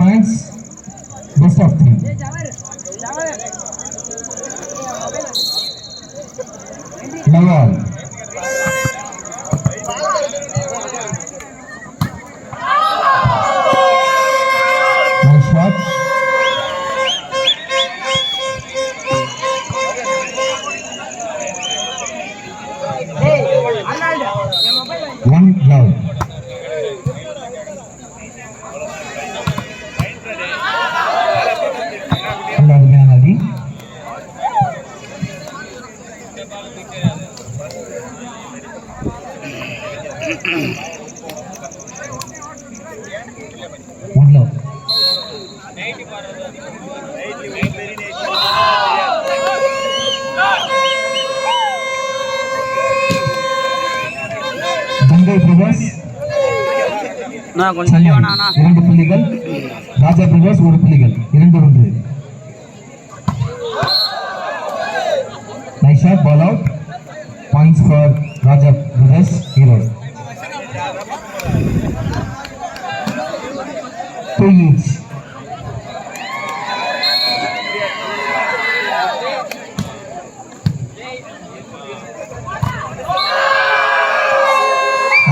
points. Best of 3. Love all. Nice shot. One love. One love. Bengal Brothers. இரண்டு புள்ளிகள். ராஜா brothers ஒரு புள்ளிகள். 2-1. Nice shot, ball out. Points for Raja Brothers, hero. 2 each.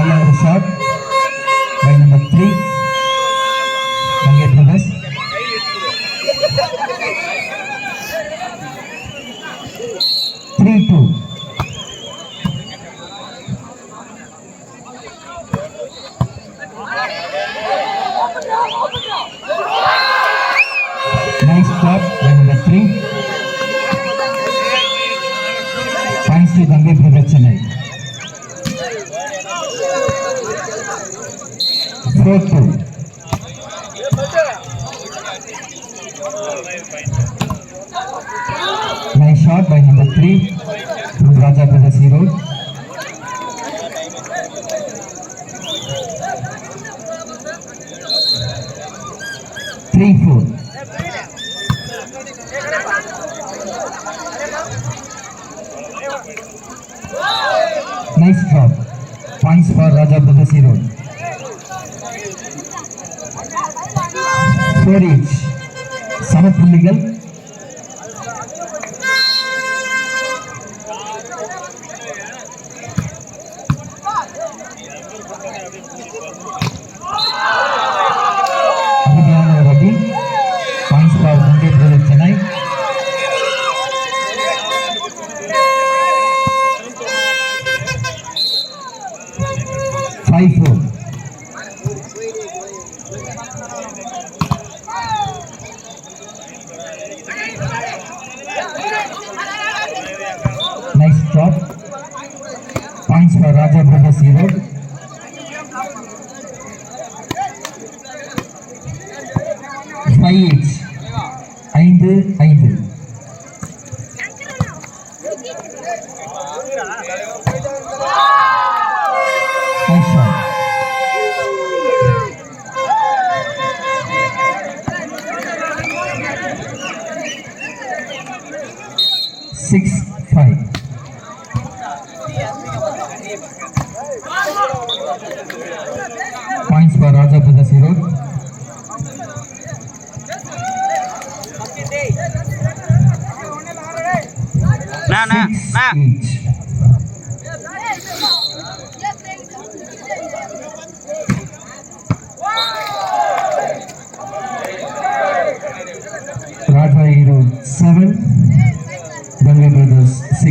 Another shot by number 3, Bengal Brothers. 3-2. Nice shot by number 3. Points to Bengal Brothers, Chennai. 4-2. Nice shot by number 3 from Raja Brothers, hero. 3-4. Nice drop. Points for Raja Brothers, hero. 4 each. சம புள்ளிகள். Points for Bengal Brothers, Chennai. 5-4. Nice drop. Points for Raja Brothers, hero. 5 each. 5-5. Nice shot. Six, 5. Points for Raja Brothers, hero. 6 each. Raja hero 7, Bengal Brothers 6.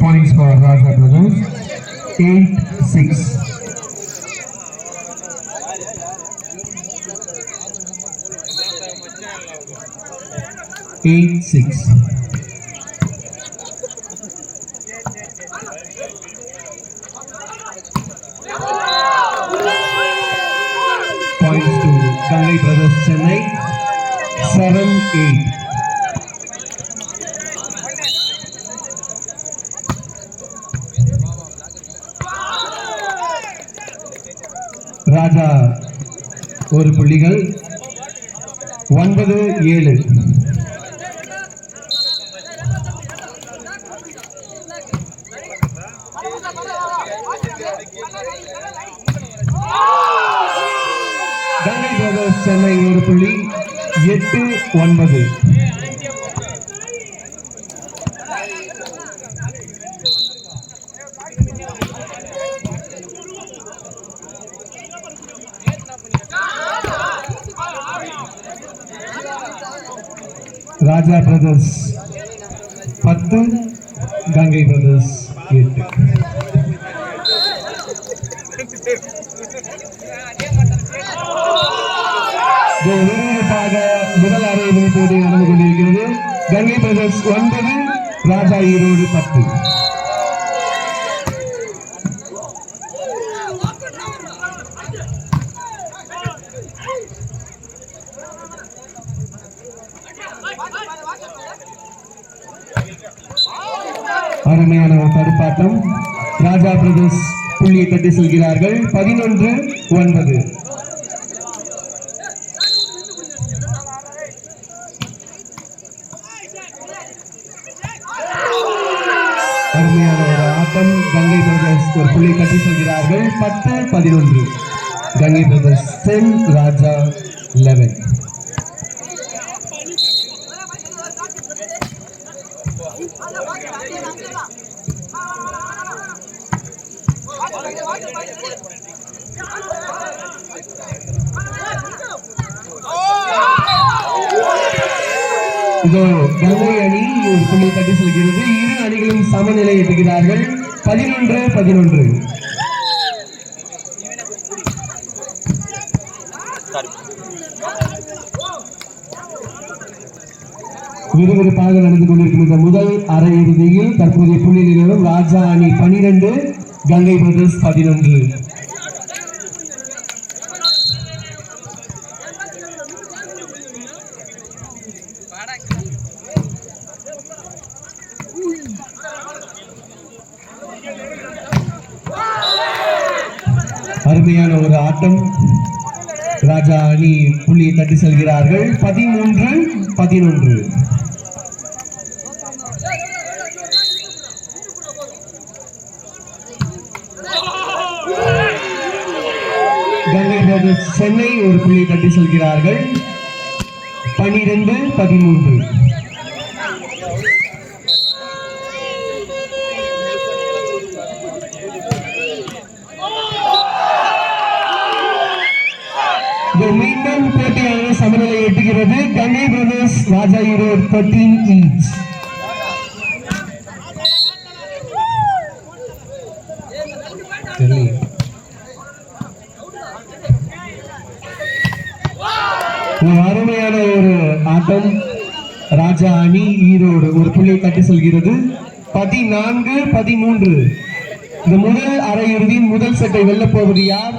Points for Raja Brothers 8-6. Points to Bengal Brothers, Chennai 7-8. ராஜா ஒரு புள்ளிகள், 9-7. Ganga brothers Chennai 1 புள்ளி 8-9. ராஜா brothers 10, Ganga brothers 8. விறுவிறுப்பாக முதல் அரையிறுதி போட்டி நடந்து கொண்டிருக்கிறது. Ganga brothers 9, ராஜா ஈரோடு 10. அருமையான ஒரு தடுப்பாட்டம். ராஜா பிரதர்ஸ் புள்ளியை தட்டி செல்கிறார்கள். 11-9. அருமையான ஒரு ஆட்டம். கங்கை பிரதர்ஸ் ஒரு புள்ளி தட்டி செல்கிறார்கள். 10-11. கங்கை பிரதர்ஸ் 10, ராஜா 11. இதோ கங்கை அணி ஒரு புள்ளி தட்டி செல்கிறது. இரு அணிகளும் சமநிலை எட்டுகிறார்கள். 11-11. விறுவிறுப்பாக நடந்து கொண்டிருக்கின்ற முதல் அரையிறுதியில் தற்போதைய புள்ளி நிலவரம் ராஜா அணி 12, கங்கை பிரதர்ஸ் 11. அருமையான ஒரு ஆட்டம். ராஜா அணி புள்ளியை தட்டி செல்கிறார்கள். 13-11. கங்கை பிரதர்ஸ் சென்னை ஒரு புள்ளியை தட்டி செல்கிறார்கள். 12-13. மீண்டும் போட்டியானது சமநிலை எட்டுகிறது. கங்கை பிரதர்ஸ் ராஜா ஈரோடு 13 each. அருமையான ஒரு ஆட்டம். ராஜா அணி ஈரோடு ஒரு புள்ளியை தட்டி செல்கிறது. 14-13. இந்த முதல் அரையிறுதியின் முதல் செட்டை வெல்ல போவது யார்?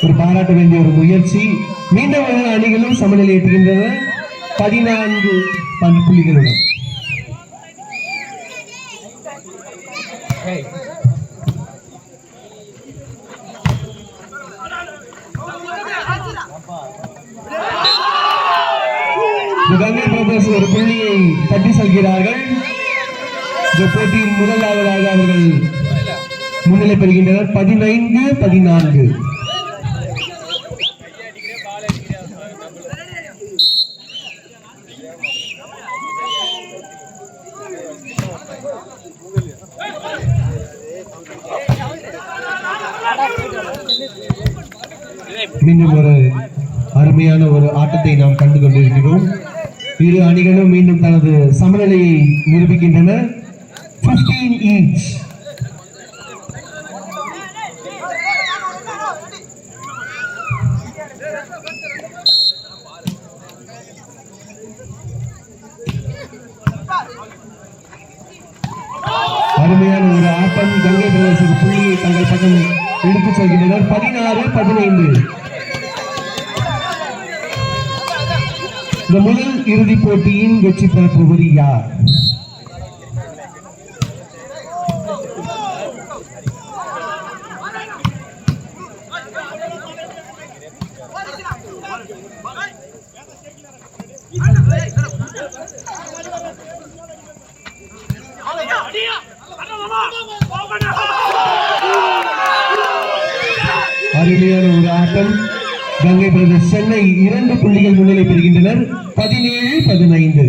ஒரு பாராட்ட வேண்டிய ஒரு முயற்சி. மீண்டும் அணிகளும் சமநிலை எட்டுகின்றன 14 புள்ளிகளுடன். கங்கை பிரதர்ஸ் ஒரு புள்ளியை தட்டி செல்கிறார்கள். இந்த போட்டியின் முதலாவதாக அவர்கள் முன்னிலை பெறுகின்றனர். 15-14. மீண்டும் ஒரு அருமையான ஒரு ஆட்டத்தை நாம் கண்டு கொண்டிருக்கிறோம். இரு அணிகளும் மீண்டும் தனது சமநிலையை நிரூபிக்கின்றன. 15 each. அருமையான ஒரு ஆட்டம். கங்கை பிரதர்ஸ் புள்ளியை தங்கள் பக்கம் எடுத்துச் செல்கின்றனர். 16-15. இந்த முதல் இறுதிப் போட்டியின் வெற்றி பெறுபவர் யார்? அருமையான ஒரு ஆட்டம். கங்கை பிரதர்ஸ் சென்னை 2 புள்ளிகள் முன்னிலை பெறுகின்றனர். 17-15.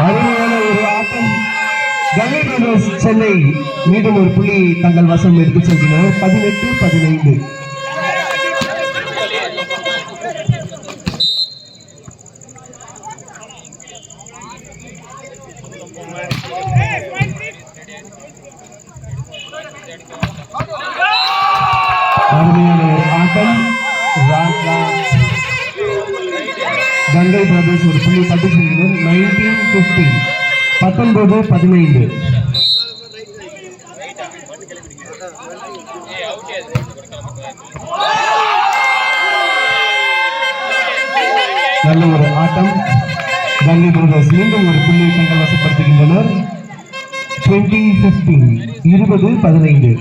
அருமையான ஒரு ஆட்டம். கங்கை பிரதர்ஸ் சென்னை மீண்டும் ஒரு புள்ளி தங்கள் வசம் எடுத்துச் செல்கின்றனர். 18-15. அருமையான ஒரு ஆட்டம். கங்கை பிரதர்ஸ் ஒரு புள்ளி தட்டி செல்கின்றனர். 19-15. 19-15. நல்ல ஒரு ஆட்டம். கங்கை பிரதர்ஸ் மீண்டும் ஒரு புள்ளியை தங்கள் வசப்படுத்துகின்றனர். 20-15. 20-15.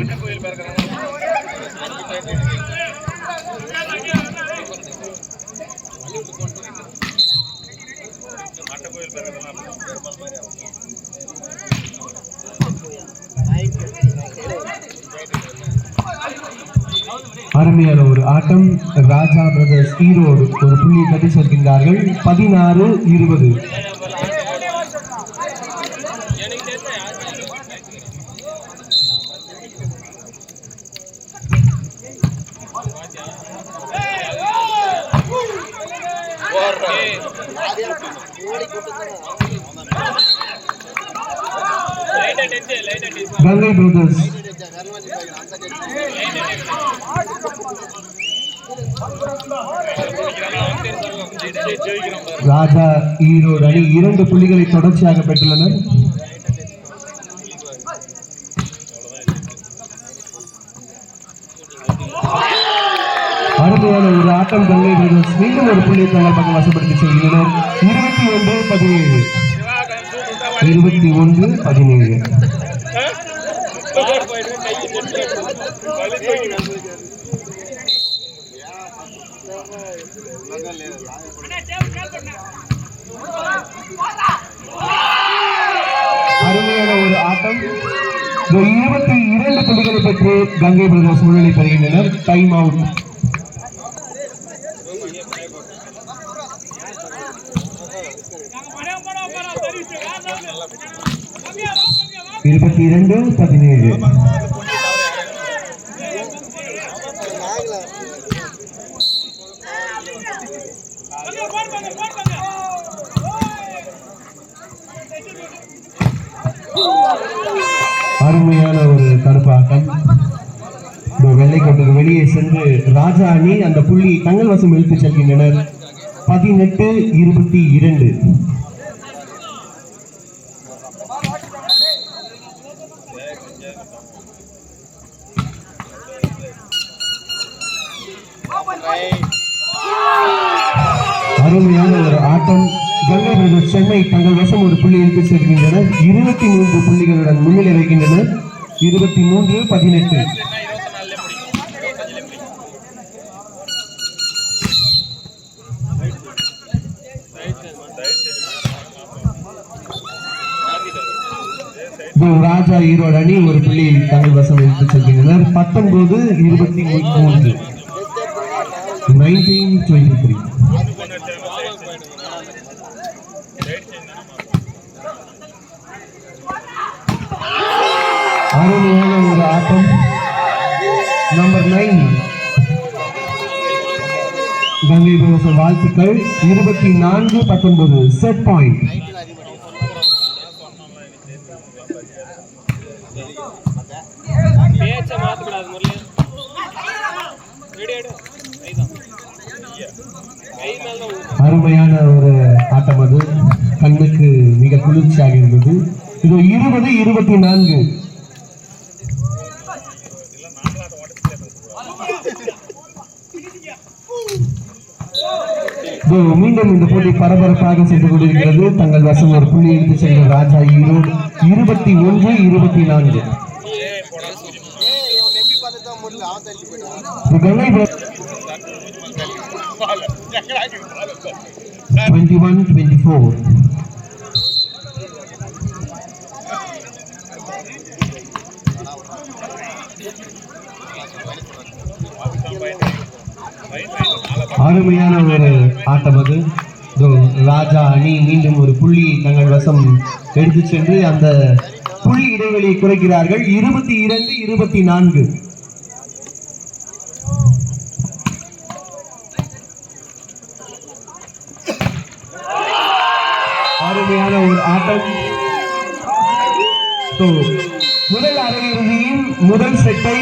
அருமையான ஒரு ஆட்டம். ராஜா பிரதர்ஸ் ஈரோடு ஒரு புள்ளியை தட்டி செல்கின்றார்கள். 16-20. கங்கை பிரதர்ஸ் ராஜா ஈரோடு அணி 2 புள்ளிகளை தொடர்ச்சியாக பெற்றுள்ளனர். அருமையான ஒரு ஆட்டம். கங்கை பிரதர்ஸ் மீண்டும் ஒரு புள்ளியை தங்கள் பக்கம் வசப்படுத்தி செல்கின்றனர். 21-17. 21-17. அருமையான ஒரு ஆட்டம். 22 புள்ளிகளை பெற்று கங்கை பிரதர்ஸ் முன்னிலை பெறுகின்றனர். Time out. இருபத்தி 22-17. அருமையான ஒரு தடுப்பாட்டம். வெள்ளைக்கோட்டுக்கு வெளியே சென்று ராஜா அணி அந்த புள்ளி தங்கள் வசம் இழுத்துச் செல்கின்றனர். 18-22. அருமையான ஒரு ஆட்டம். கங்கை பிரதர்ஸ் சென்னை தங்கள் வசம் ஒரு புள்ளி எடுத்து செல்கின்றனர். 23 புள்ளிகளுடன் முன்னிலை வைக்கின்றனர். 23-18. ராஜா ஈரோடு அணி ஒரு புள்ளி தங்கள் வசம் எடுத்து செல்கின்றனர். 19-23. 19-23. அருமையான ஒரு ஆட்டம். நம்பர் 9 கங்கை பிரதர்ஸ் வாழ்த்துக்கள். 24-19. Set point. அருமையான ஒரு ஆட்டம் அது, கண்ணுக்கு மிக குளிர்ச்சியாக இருந்தது. இது 20-24. மீண்டும் இந்த போட்டி பரபரப்பாக சென்று கொண்டிருக்கிறது. தங்கள் வசம் ஒரு புள்ளி எடுத்து சென்ற ராஜா ஈரோடு 21-24. 21-24. அருமையான ஒரு ஆட்டம் அது. ராஜா அணி மீண்டும் ஒரு புள்ளியை தங்கள் வசம் எடுத்து சென்று அந்த புள்ளி இடைவெளியை குறைக்கிறார்கள். 22-24. அருமையான ஒரு ஆட்டம். முதல் அரையிறுதியின் முதல் செட்டை